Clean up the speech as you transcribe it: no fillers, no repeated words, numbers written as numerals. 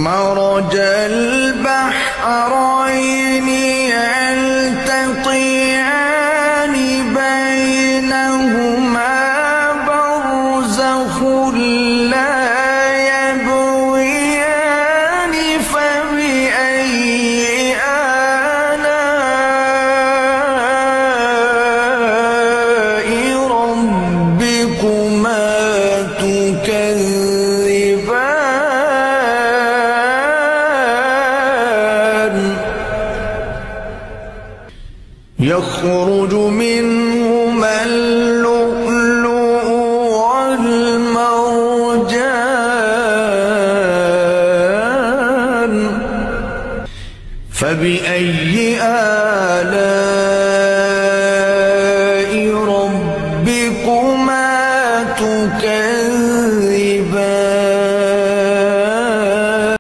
مرج البحرين يلتقيان بينهما برزخ لا يبغيان فبأي آلاء ربكما تكذبان يخرج منهما اللؤلؤ والمرجان فبأي آلاء